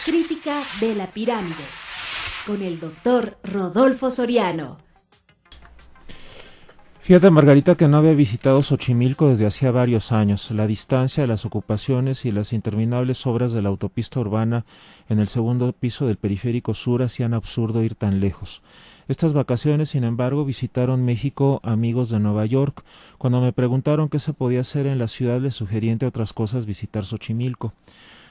Crítica de la pirámide, con el doctor Rodolfo Soriano. Fíjate, Margarita, que no había visitado Xochimilco desde hacía varios años. La distancia, las ocupaciones y las interminables obras de la autopista urbana en el segundo piso del periférico sur hacían absurdo ir tan lejos. Estas vacaciones, sin embargo, visitaron México amigos de Nueva York. Cuando me preguntaron qué se podía hacer en la ciudad, les sugerí, entre otras cosas, visitar Xochimilco.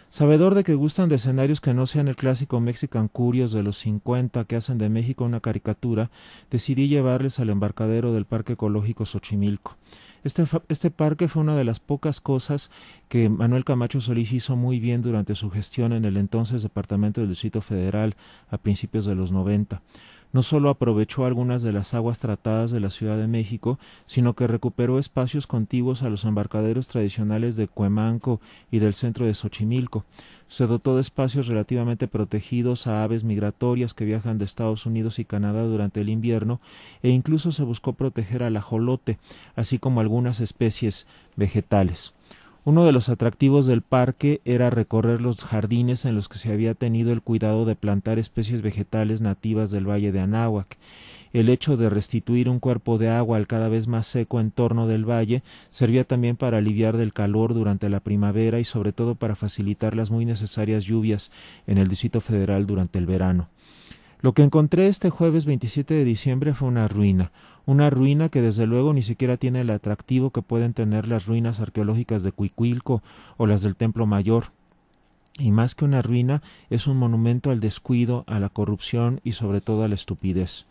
Sabedor de que gustan de escenarios que no sean el clásico Mexican Curious de los 50 que hacen de México una caricatura, decidí llevarles al embarcadero del Parque Ecológico Xochimilco. Este parque fue una de las pocas cosas que Manuel Camacho Solís hizo muy bien durante su gestión en el entonces Departamento del Distrito Federal a principios de los 90. No solo aprovechó algunas de las aguas tratadas de la Ciudad de México, sino que recuperó espacios contiguos a los embarcaderos tradicionales de Cuemanco y del centro de Xochimilco. Se dotó de espacios relativamente protegidos a aves migratorias que viajan de Estados Unidos y Canadá durante el invierno, e incluso se buscó proteger al ajolote, así como algunas especies vegetales. Uno de los atractivos del parque era recorrer los jardines en los que se había tenido el cuidado de plantar especies vegetales nativas del Valle de Anáhuac. El hecho de restituir un cuerpo de agua al cada vez más seco entorno del valle servía también para aliviar del calor durante la primavera y sobre todo para facilitar las muy necesarias lluvias en el Distrito Federal durante el verano. Lo que encontré este jueves 27 de diciembre fue una ruina que desde luego ni siquiera tiene el atractivo que pueden tener las ruinas arqueológicas de Cuicuilco o las del Templo Mayor. Y más que una ruina, es un monumento al descuido, a la corrupción y sobre todo a la estupidez.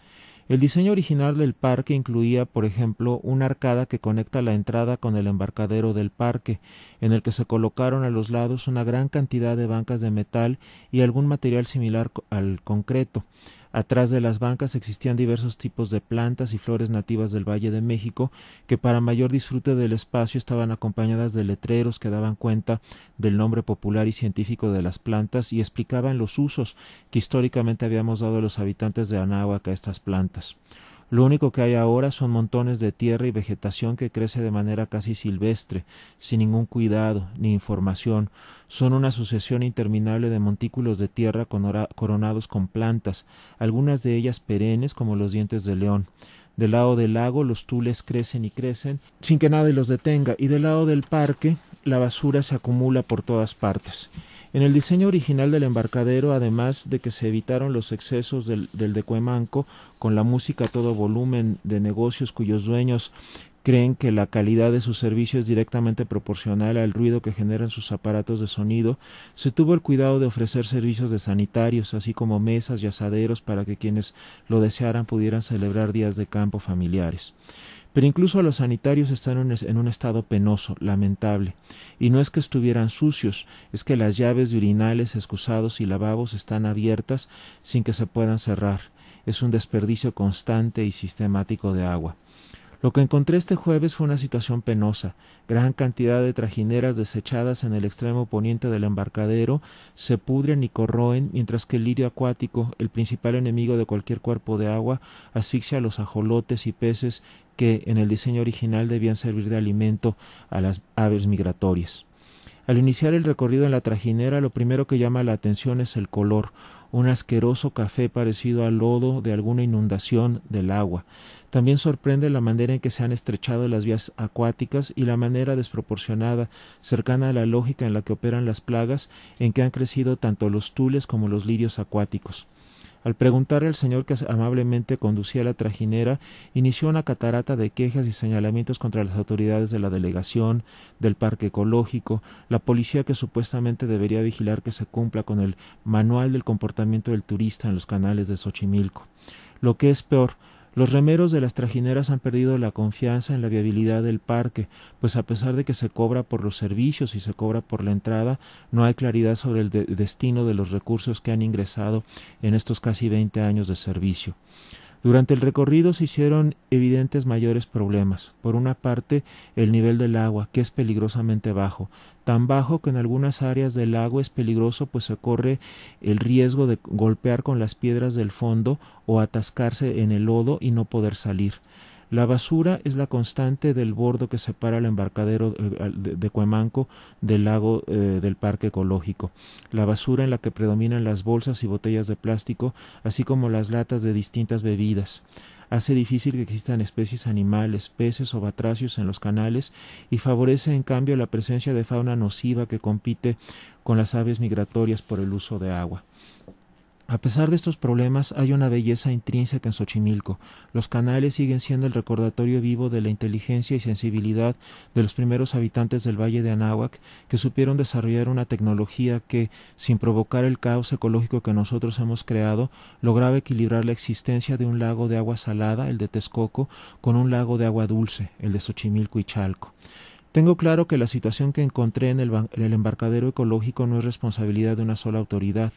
El diseño original del parque incluía, por ejemplo, una arcada que conecta la entrada con el embarcadero del parque, en el que se colocaron a los lados una gran cantidad de bancas de metal y algún material similar al concreto. Atrás de las bancas existían diversos tipos de plantas y flores nativas del Valle de México, que para mayor disfrute del espacio estaban acompañadas de letreros que daban cuenta del nombre popular y científico de las plantas y explicaban los usos que históricamente habíamos dado a los habitantes de Anáhuac a estas plantas. Lo único que hay ahora son montones de tierra y vegetación que crece de manera casi silvestre, sin ningún cuidado ni información. Son una sucesión interminable de montículos de tierra coronados con plantas, algunas de ellas perennes como los dientes de león. Del lado del lago los tules crecen y crecen sin que nadie los detenga, y del lado del parque la basura se acumula por todas partes. En el diseño original del embarcadero, además de que se evitaron los excesos del de Cuemanco, con la música a todo volumen de negocios cuyos dueños creen que la calidad de su servicio es directamente proporcional al ruido que generan sus aparatos de sonido, se tuvo el cuidado de ofrecer servicios de sanitarios, así como mesas y asaderos para que quienes lo desearan pudieran celebrar días de campo familiares. Pero incluso los sanitarios están en un estado penoso, lamentable, y no es que estuvieran sucios, es que las llaves de urinales, excusados y lavabos están abiertas sin que se puedan cerrar. Es un desperdicio constante y sistemático de agua. Lo que encontré este jueves fue una situación penosa. Gran cantidad de trajineras desechadas en el extremo poniente del embarcadero se pudren y corroen, mientras que el lirio acuático, el principal enemigo de cualquier cuerpo de agua, asfixia a los ajolotes y peces que en el diseño original debían servir de alimento a las aves migratorias. Al iniciar el recorrido en la trajinera, lo primero que llama la atención es el color, un asqueroso café parecido al lodo de alguna inundación del agua. También sorprende la manera en que se han estrechado las vías acuáticas y la manera desproporcionada, cercana a la lógica en la que operan las plagas, en que han crecido tanto los tules como los lirios acuáticos. Al preguntarle al señor que amablemente conducía la trajinera, inició una catarata de quejas y señalamientos contra las autoridades de la delegación, del parque ecológico, la policía que supuestamente debería vigilar que se cumpla con el manual del comportamiento del turista en los canales de Xochimilco. Lo que es peor, los remeros de las trajineras han perdido la confianza en la viabilidad del parque, pues a pesar de que se cobra por los servicios y se cobra por la entrada, no hay claridad sobre el destino de los recursos que han ingresado en estos casi 20 años de servicio. Durante el recorrido se hicieron evidentes mayores problemas. Por una parte, el nivel del agua, que es peligrosamente bajo, tan bajo que en algunas áreas del lago es peligroso, pues se corre el riesgo de golpear con las piedras del fondo o atascarse en el lodo y no poder salir. La basura es la constante del bordo que separa el embarcadero de Cuemanco del lago del parque ecológico. La basura en la que predominan las bolsas y botellas de plástico, así como las latas de distintas bebidas. Hace difícil que existan especies animales, peces o batracios en los canales y favorece en cambio la presencia de fauna nociva que compite con las aves migratorias por el uso de agua. A pesar de estos problemas, hay una belleza intrínseca en Xochimilco. Los canales siguen siendo el recordatorio vivo de la inteligencia y sensibilidad de los primeros habitantes del Valle de Anáhuac, que supieron desarrollar una tecnología que, sin provocar el caos ecológico que nosotros hemos creado, lograba equilibrar la existencia de un lago de agua salada, el de Texcoco, con un lago de agua dulce, el de Xochimilco y Chalco. Tengo claro que la situación que encontré en el embarcadero ecológico no es responsabilidad de una sola autoridad.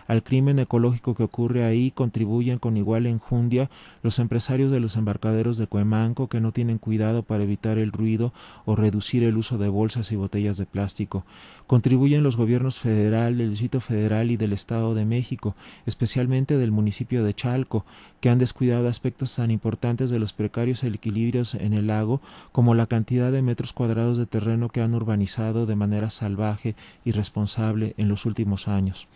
Al crimen ecológico que ocurre ahí contribuyen con igual enjundia los empresarios de los embarcaderos de Cuemanco, que no tienen cuidado para evitar el ruido o reducir el uso de bolsas y botellas de plástico. Contribuyen los gobiernos federal, del Distrito Federal y del Estado de México, especialmente del municipio de Chalco, que han descuidado aspectos tan importantes de los precarios equilibrios en el lago como la cantidad de metros cuadrados de terreno que han urbanizado de manera salvaje y irresponsable en los últimos años.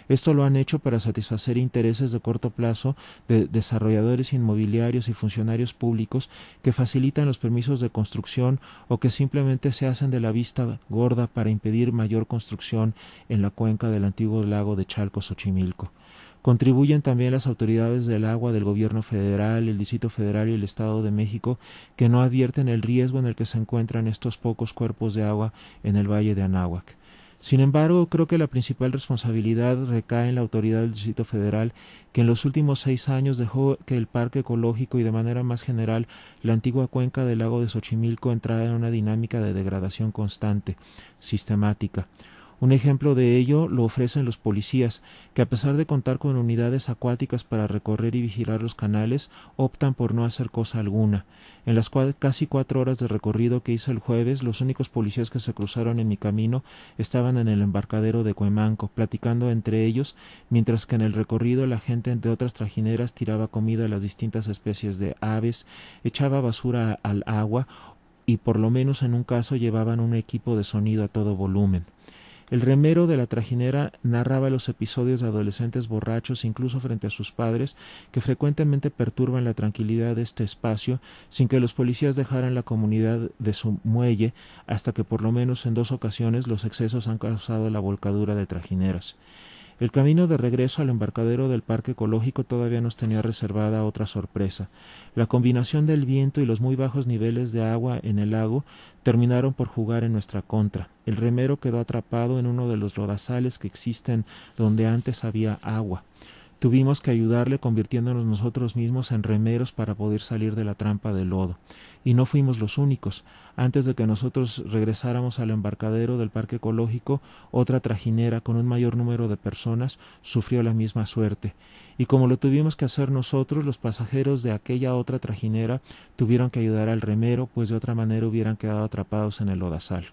Esto lo han hecho para satisfacer intereses de corto plazo de desarrolladores inmobiliarios y funcionarios públicos que facilitan los permisos de construcción o que simplemente se hacen de la vista gorda para impedir mayor construcción en la cuenca del antiguo lago de Chalco-Xochimilco. Contribuyen también las autoridades del agua del gobierno federal, el Distrito Federal y el Estado de México, que no advierten el riesgo en el que se encuentran estos pocos cuerpos de agua en el Valle de Anáhuac. Sin embargo, creo que la principal responsabilidad recae en la autoridad del Distrito Federal, que en los últimos 6 años dejó que el parque ecológico y de manera más general la antigua cuenca del lago de Xochimilco entrara en una dinámica de degradación constante, sistemática. Un ejemplo de ello lo ofrecen los policías, que a pesar de contar con unidades acuáticas para recorrer y vigilar los canales, optan por no hacer cosa alguna. En las casi 4 horas de recorrido que hice el jueves, los únicos policías que se cruzaron en mi camino estaban en el embarcadero de Cuemanco, platicando entre ellos, mientras que en el recorrido la gente de otras trajineras tiraba comida a las distintas especies de aves, echaba basura al agua y por lo menos en un caso llevaban un equipo de sonido a todo volumen. El remero de la trajinera narraba los episodios de adolescentes borrachos, incluso frente a sus padres, que frecuentemente perturban la tranquilidad de este espacio, sin que los policías dejaran la comunidad de su muelle, hasta que por lo menos en 2 ocasiones los excesos han causado la volcadura de trajineras. El camino de regreso al embarcadero del parque ecológico todavía nos tenía reservada otra sorpresa. La combinación del viento y los muy bajos niveles de agua en el lago terminaron por jugar en nuestra contra. El remero quedó atrapado en uno de los lodazales que existen donde antes había agua. Tuvimos que ayudarle convirtiéndonos nosotros mismos en remeros para poder salir de la trampa de lodo. Y no fuimos los únicos. Antes de que nosotros regresáramos al embarcadero del parque ecológico, otra trajinera con un mayor número de personas sufrió la misma suerte. Y como lo tuvimos que hacer nosotros, los pasajeros de aquella otra trajinera tuvieron que ayudar al remero, pues de otra manera hubieran quedado atrapados en el lodazal.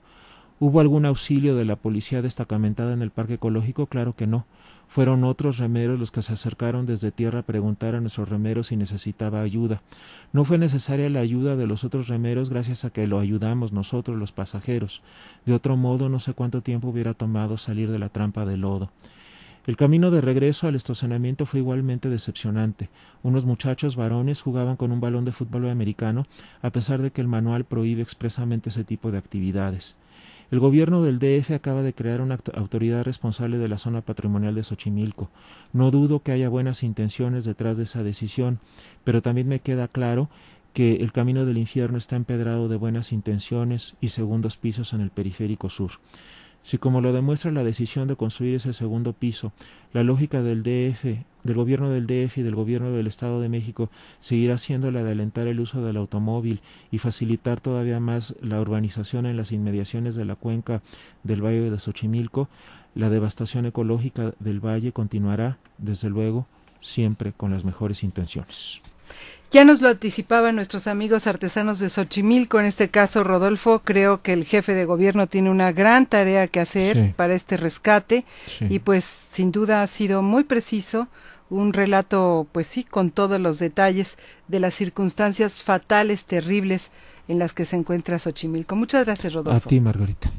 ¿Hubo algún auxilio de la policía destacamentada en el parque ecológico? Claro que no. Fueron otros remeros los que se acercaron desde tierra a preguntar a nuestros remeros si necesitaba ayuda. No fue necesaria la ayuda de los otros remeros gracias a que lo ayudamos nosotros los pasajeros. De otro modo, no sé cuánto tiempo hubiera tomado salir de la trampa de lodo. El camino de regreso al estacionamiento fue igualmente decepcionante. Unos muchachos varones jugaban con un balón de fútbol americano, a pesar de que el manual prohíbe expresamente ese tipo de actividades. El gobierno del DF acaba de crear una autoridad responsable de la zona patrimonial de Xochimilco. No dudo que haya buenas intenciones detrás de esa decisión, pero también me queda claro que el camino del infierno está empedrado de buenas intenciones y segundos pisos en el periférico sur. Si, como lo demuestra la decisión de construir ese segundo piso, la lógica del gobierno del DF y del gobierno del Estado de México seguirá siendo la de alentar el uso del automóvil y facilitar todavía más la urbanización en las inmediaciones de la cuenca del Valle de Xochimilco, la devastación ecológica del valle continuará, desde luego, siempre con las mejores intenciones. Ya nos lo anticipaban nuestros amigos artesanos de Xochimilco, en este caso Rodolfo. Creo que el jefe de gobierno tiene una gran tarea que hacer para este rescate y pues sin duda ha sido muy preciso, un relato, pues sí, con todos los detalles de las circunstancias fatales, terribles en las que se encuentra Xochimilco. Muchas gracias, Rodolfo. A ti, Margarita.